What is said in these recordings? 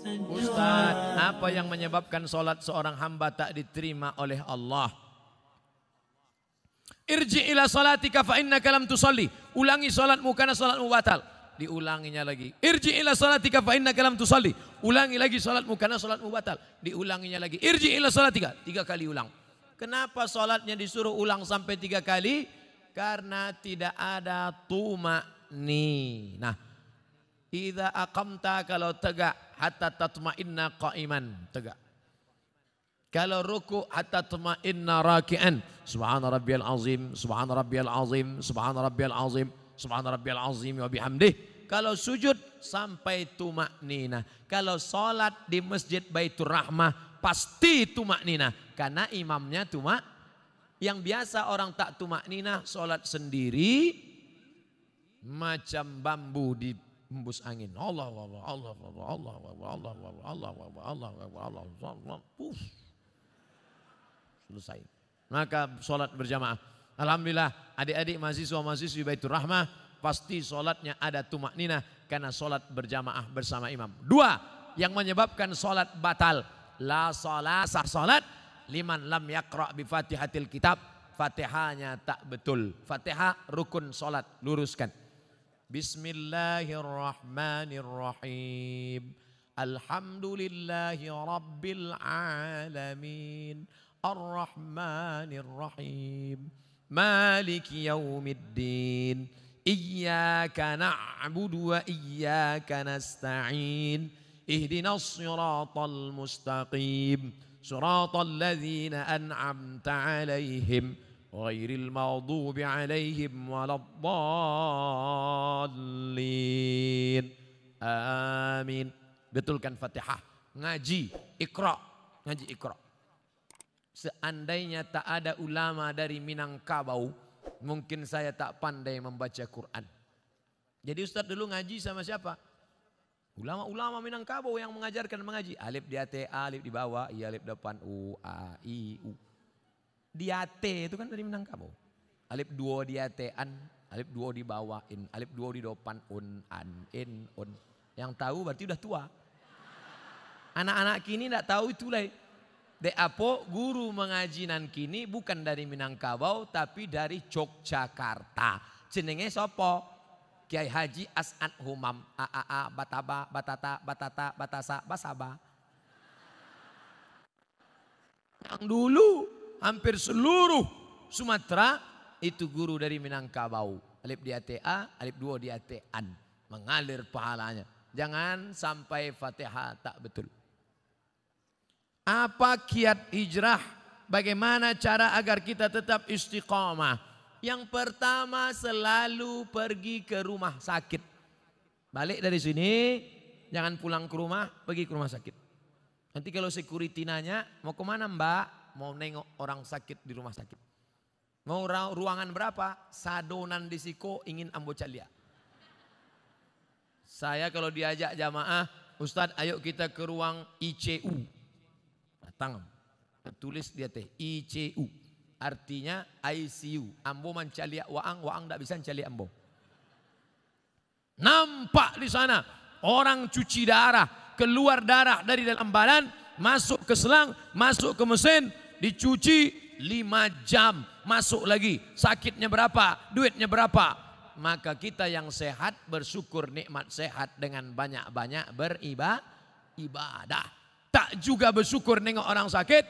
Ustaz, apa yang menyebabkan solat seorang hamba tak diterima oleh Allah? Irji ila salatika fa innaka lam tusalli. Ulangi salatmu karena salatmu batal. Diulanginya lagi. Irji ila salatika fa innaka lam tusalli. Ulangi lagi salatmu karena salatmu batal. Diulanginya lagi. Irji ila salatika. 3 kali ulang. Kenapa salatnya disuruh ulang sampai 3 kali? Karena tidak ada tuma'ninah. Idza aqamta, kalau tegak, hatta tatma'inna qa'iman, tegak. Kalau ruku hatta tatma'inna raki'an. Subhana rabbiyal azim, subhana rabbiyal azim, subhana rabbiyal azim, subhana rabbiyal azim wa bihamdih. Kalau sujud sampai tuma'ninah. Kalau salat di Masjid Baitur Rahmah pasti tuma'ninah karena imamnya yang biasa orang tak tuma'ninah salat sendiri macam bambu di hembus angin. Allah Allah Allah Allah Allah Allah Allah Allah Allah Allah. Selesai. Maka sholat berjamaah. Alhamdulillah adik-adik mahasiswa-mahasiswi Baitur Rahmah pasti sholatnya ada tumakninah karena sholat berjamaah bersama imam. 2 yang menyebabkan sholat batal. La sholat, sah sholat liman lam yaqra' bi fatihatil kitab. Fatihahnya tak betul. Fatihah rukun sholat, luruskan. Bismillahirrahmanirrahim. Alhamdulillahi rabbil alamin. Ar-Rahmanir-Rahim. Maliki yaumiddin. Iyyaka na'budu wa iyyaka nasta'in. Ihdinas siratal mustaqim. Siratal ladzina an'amta 'alaihim ghairil maghdubi 'alaihim waladdallin. Amin. Betulkan Fatihah. Ngaji Iqra. Ngaji Iqra. Seandainya tak ada ulama dari Minangkabau, mungkin saya tak pandai membaca Quran. Jadi Ustaz dulu ngaji sama siapa? Ulama-ulama Minangkabau yang mengajarkan mengaji. Alif di atas, alif di bawah, i alif depan, u, a, i, u. Di atas itu kan dari Minangkabau. Alif 2 di atas, an, alif 2 di bawah, in, alif 2 di depan, un, an, in, un. Yang tahu berarti udah tua. Anak-anak kini tidak tahu itu lah. Apo guru mengaji nan kini bukan dari Minangkabau tapi dari Yogyakarta. Jenenge sopo? Kiai Haji As'ad Humam. A bataba batata batata batasa basaba. Yang dulu hampir seluruh Sumatera itu guru dari Minangkabau. Alif di atas a, alif 2 di atas an. Mengalir pahalanya. Jangan sampai Fatihah tak betul. Apa kiat hijrah? Bagaimana cara agar kita tetap istiqamah? Yang pertama selalu pergi ke rumah sakit. Balik dari sini, jangan pulang ke rumah, pergi ke rumah sakit. Nanti kalau security nanya, mau kemana mbak? Mau nengok orang sakit di rumah sakit. Mau ruangan berapa? Sadonan di siko ingin ambo calia. Saya kalau diajak jamaah, Ustadz ayo kita ke ruang ICU. Datang, tulis dia teh ICU, artinya ICU. Ambo mencaliak waang tak bisa mencaliak ambo. Nampak di sana orang cuci darah, keluar darah dari dalam badan, masuk ke selang, masuk ke mesin, dicuci 5 jam, masuk lagi. Sakitnya berapa? Duitnya berapa? Maka kita yang sehat bersyukur nikmat sehat dengan banyak-banyak beribadah. Tak juga bersyukur nengok orang sakit,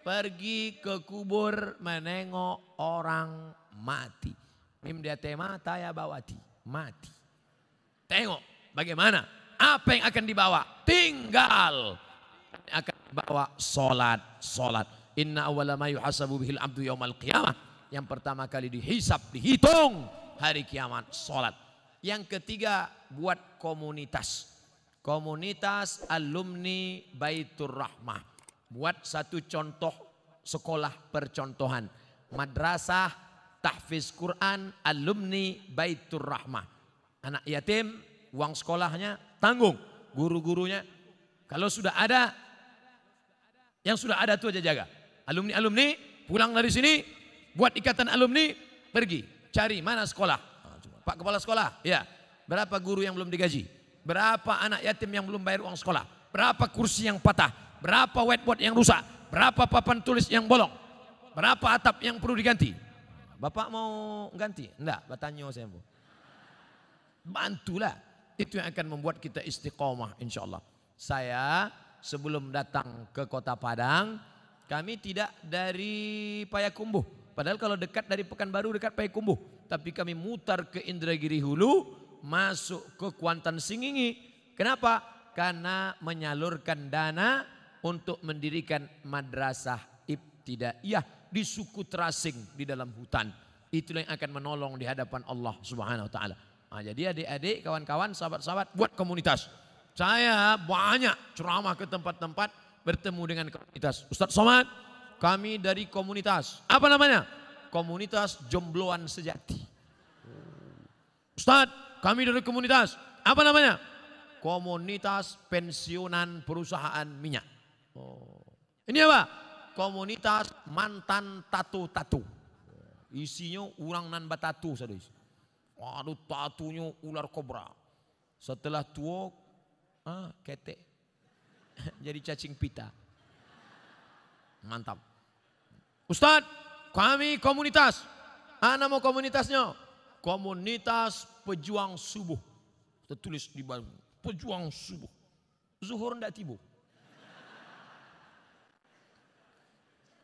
pergi ke kubur menengok orang mati. Mim dia tema taya bawati, mati. Tengok bagaimana, apa yang akan dibawa? Tinggal akan dibawa solat. Inna awwala ma yuhasabu bihil abdu yaumal qiyamah. Yang pertama kali dihisap, dihitung hari kiamat, solat. Yang ketiga buat komunitas. Komunitas alumni Baitur Rahmah. Buat satu contoh sekolah percontohan. Madrasah tahfiz Quran alumni Baitur Rahmah. Anak yatim uang sekolahnya tanggung. Guru-gurunya. Kalau sudah ada, yang sudah ada itu aja jaga. Alumni-alumni pulang dari sini. Buat ikatan alumni pergi. Cari mana sekolah. Pak Kepala Sekolah. Ya. Berapa guru yang belum digaji? Berapa anak yatim yang belum bayar uang sekolah? berapa kursi yang patah, berapa whiteboard yang rusak, berapa papan tulis yang bolong, berapa atap yang perlu diganti. Bapak mau ganti? Enggak, bertanya saya mau. Bantulah. Itu yang akan membuat kita istiqomah insya Allah. Saya sebelum datang ke Kota Padang, kami tidak dari Payakumbuh. Padahal kalau dekat dari Pekanbaru dekat Payakumbuh. Tapi kami mutar ke Indragiri Hulu, masuk ke Kuantan Singingi. Kenapa? Karena menyalurkan dana untuk mendirikan madrasah ibtidaiyah di suku terasing di dalam hutan. Itulah yang akan menolong di hadapan Allah Subhanahu wa taala. Nah, jadi adik-adik, kawan-kawan, sahabat-sahabat buat komunitas. Saya banyak ceramah ke tempat-tempat bertemu dengan komunitas. Ustaz Somad, kami dari komunitas. Apa namanya? Komunitas Jombloan Sejati. Ustaz, kami dari komunitas. Apa namanya? Komunitas Pensiunan Perusahaan Minyak. Ini apa? Komunitas mantan tatu-tatu. Isinya orang nan batatu saudara. Waduh, tatunya ular kobra. Setelah tua, ketek. Jadi cacing pita. Mantap. Ustadz, kami komunitas. Nama komunitasnya? Komunitas Pejuang Subuh. Tertulis di bawah. Pejuang Subuh. Zuhur ndak tiba.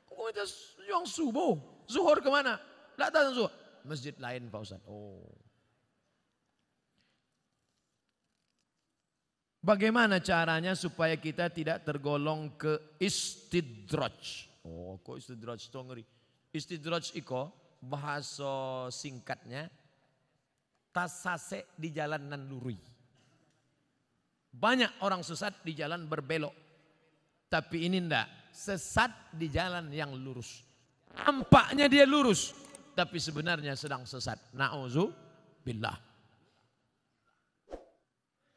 Komunitas Pejuang Subuh. Zuhur kemana? Nggak tahu zuhur. Masjid lain Pak Ustaz. Bagaimana caranya supaya kita tidak tergolong ke istidraj? Kok istidraj itu ngeri. Istidraj iko bahasa singkatnya tasase di jalan nan luri. Banyak orang sesat di jalan berbelok. Tapi ini enggak, sesat di jalan yang lurus. Nampaknya dia lurus, tapi sebenarnya sedang sesat. Na'udzubillah.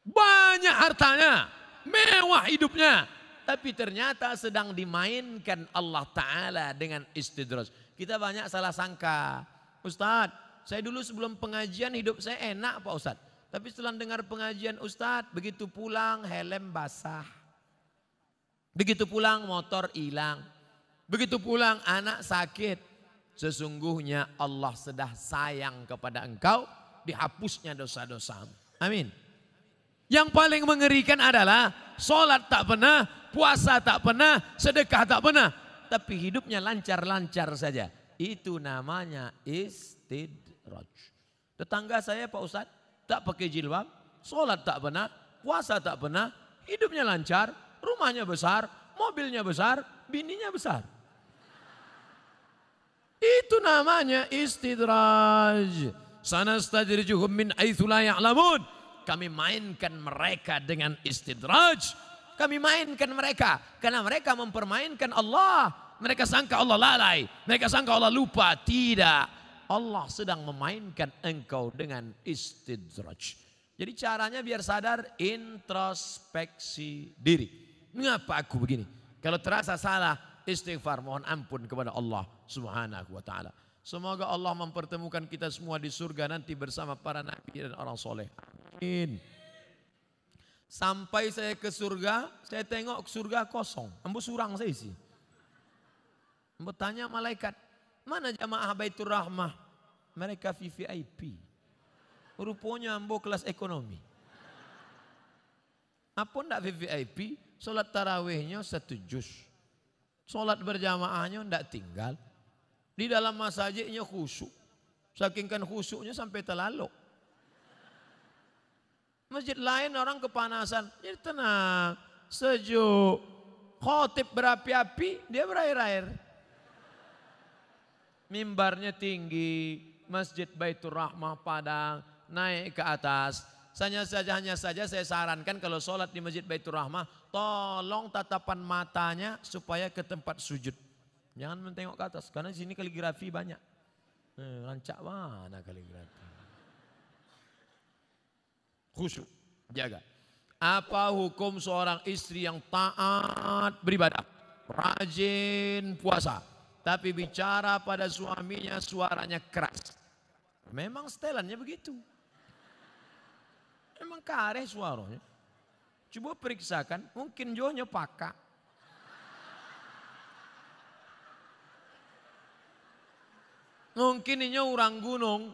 Banyak hartanya, mewah hidupnya, tapi ternyata sedang dimainkan Allah Ta'ala dengan istidraj. Kita banyak salah sangka. Ustadz, saya dulu sebelum pengajian hidup saya enak Pak Ustadz. Tapi setelah dengar pengajian Ustadz, begitu pulang helm basah. Begitu pulang motor hilang. Begitu pulang anak sakit. Sesungguhnya Allah sudah sayang kepada engkau, dihapusnya dosa-dosamu. Amin. Yang paling mengerikan adalah sholat tak pernah, puasa tak pernah, sedekah tak pernah. Tapi hidupnya lancar-lancar saja. Itu namanya istidraj. Tetangga saya Pak Ustadz tak pakai jilbab, sholat tak pernah, puasa tak pernah, hidupnya lancar, rumahnya besar, mobilnya besar, bininya besar. Itu namanya istidraj. Sanastadrijuhum min haitsu la ya'lamun. Kami mainkan mereka dengan istidraj. Kami mainkan mereka karena mereka mempermainkan Allah. Mereka sangka Allah lalai, mereka sangka Allah lupa. Tidak, Allah sedang memainkan engkau dengan istidraj. Jadi caranya biar sadar, introspeksi diri. Mengapa aku begini? Kalau terasa salah, istighfar, mohon ampun kepada Allah Subhanahu wa taala. Semoga Allah mempertemukan kita semua di surga nanti bersama para nabi dan orang soleh. Amin. Sampai saya ke surga, saya tengok surga kosong. Ambo surang saya isi. Ambo tanya malaikat, mana jamaah Baitur Rahmah? Mereka VVIP. Rupanya ambo kelas ekonomi. Apa ndak VVIP? Sholat tarawihnya 1 juz. Sholat berjamaahnya ndak tinggal. Di dalam masjidnya khusyuk. Saking kan khusyuknya sampai terlaluk. Masjid lain orang kepanasan. Jadi tenang, sejuk. Khotib berapi-api, dia berair-air. Mimbarnya tinggi, Masjid Baitur Rahmah Padang, naik ke atas. Hanya saja saya sarankan kalau sholat di Masjid Baitur Rahmah, tolong tatapan matanya supaya ke tempat sujud. Jangan mentengok ke atas, karena di sini kaligrafi banyak. Rancak mana kaligrafi. Khusyuk, jaga. Apa hukum seorang istri yang taat beribadah, rajin puasa, tapi bicara pada suaminya suaranya keras? Memang setelannya begitu. Memang kareh suaranya. Coba periksakan, mungkin jonya pakak. Mungkin ini orang gunung.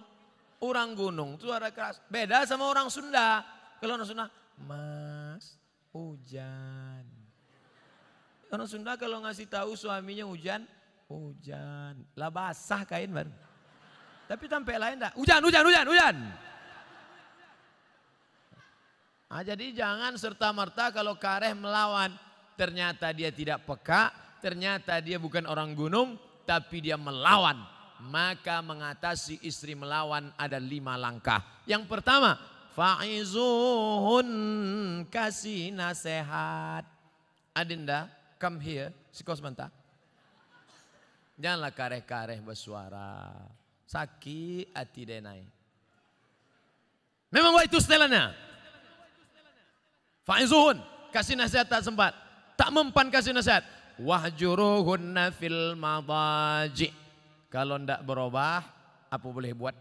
Orang gunung suara keras. Beda sama orang Sunda. Kalau orang Sunda, Mas, hujan. Orang Sunda kalau ngasih tahu suaminya hujan, hujan. Lah basah kain baru. Tapi sampai lain enggak, hujan. Nah, jadi jangan serta-merta kalau kareh melawan. Ternyata dia tidak peka, ternyata dia bukan orang gunung, tapi dia melawan. Maka mengatasi istri melawan ada 5 langkah. Yang pertama, fa'izuhun, kasih nasihat. Adinda, come here, sikos sebentar. Janganlah kareh-kareh bersuara. Sakit hati denai. Memang itu setelannya. Fa'izuhun, kasih nasihat tak sempat. Tak mempan kasih nasihat. Wahjuruhunna fil madaji. Kalau tidak berubah, apa boleh buat?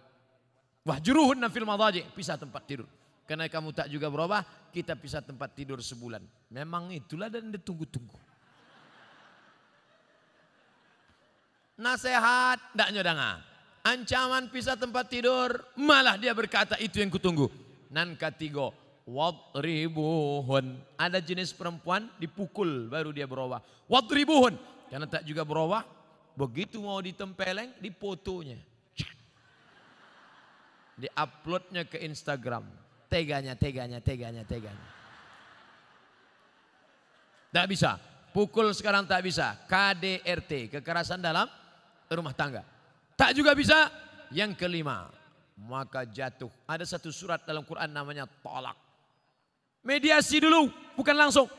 Wahjuruhunna fil madaji, pisah tempat tidur. Karena kamu tak juga berubah, kita pisah tempat tidur sebulan. Memang itulah dan ditunggu-tunggu. Nasihat, tidak nyodanga. Ancaman pisah tempat tidur, malah dia berkata itu yang kutunggu. Nan ketiga, wadribuhun. Ada jenis perempuan dipukul baru dia berubah. Wadribuhun, karena tak juga berubah. Begitu mau ditempeleng, dipotonya. Di-uploadnya ke Instagram. Teganya. Tak bisa. Pukul sekarang tak bisa. KDRT, kekerasan dalam rumah tangga. Tak juga bisa. Yang kelima, maka jatuh. Ada satu surat dalam Quran namanya tolak. Mediasi dulu, bukan langsung.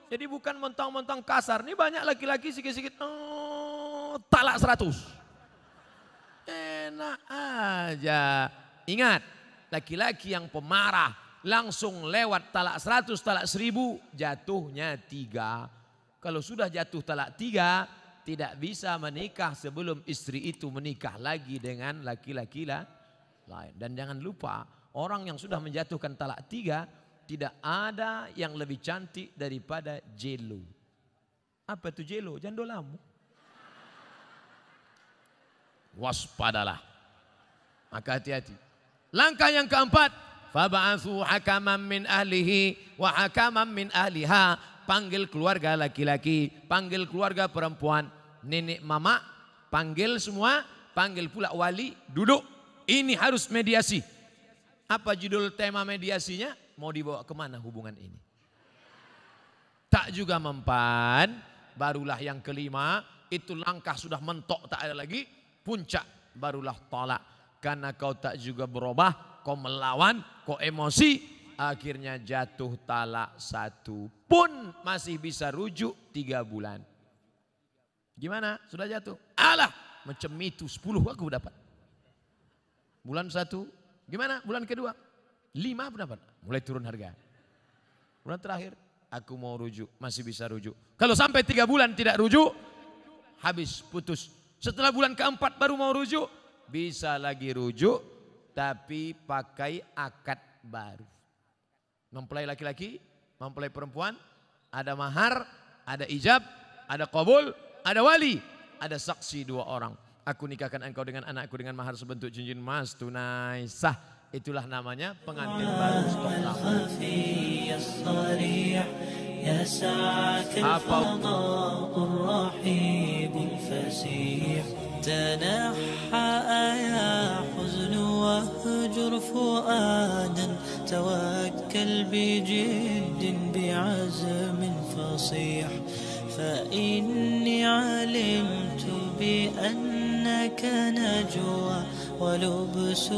Jadi bukan mentang-mentang kasar. Ini banyak laki-laki sikit-sikit. Talak 100. Enak aja. Ingat, laki-laki yang pemarah langsung lewat talak 100, talak 1000, jatuhnya 3. Kalau sudah jatuh talak 3, tidak bisa menikah sebelum istri itu menikah lagi dengan laki-laki lain. Dan jangan lupa, orang yang sudah menjatuhkan talak 3, tidak ada yang lebih cantik daripada Jelo. Apa itu Jelo? Jandolamu. Waspadalah. Maka hati-hati. Langkah yang keempat, fab'atsu hakaman min ahlihi wa hakaman min ahliha. Panggil keluarga laki-laki, panggil keluarga perempuan, nenek mama, panggil semua, panggil pula wali, duduk. Ini harus mediasi. Apa judul tema mediasinya? Mau dibawa kemana hubungan ini? Tak juga mempan, barulah yang kelima, itu langkah sudah mentok tak ada lagi. Puncak barulah tolak. Karena kau tak juga berubah, kau melawan, kau emosi, akhirnya jatuh talak 1 pun masih bisa rujuk 3 bulan. Gimana? Sudah jatuh? Alah, macam itu 10 aku dapat. Bulan 1, gimana? Bulan kedua, 5 aku dapat. Mulai turun harga. Bulan terakhir, aku mau rujuk, masih bisa rujuk. Kalau sampai 3 bulan tidak rujuk, habis, putus. Setelah bulan keempat baru mau rujuk, bisa lagi rujuk, tapi pakai akad baru. Mempelai laki-laki, mempelai perempuan, ada mahar, ada ijab, ada qabul, ada wali, ada saksi 2 orang. Aku nikahkan engkau dengan anakku dengan mahar sebentuk cincin emas tunai sah. Itulah namanya pengantin baru stok lama. تنحى يا حزن واهجر فؤادا توكل بجد بعزم فصيح فإني علمت بأنك نجوى ولبس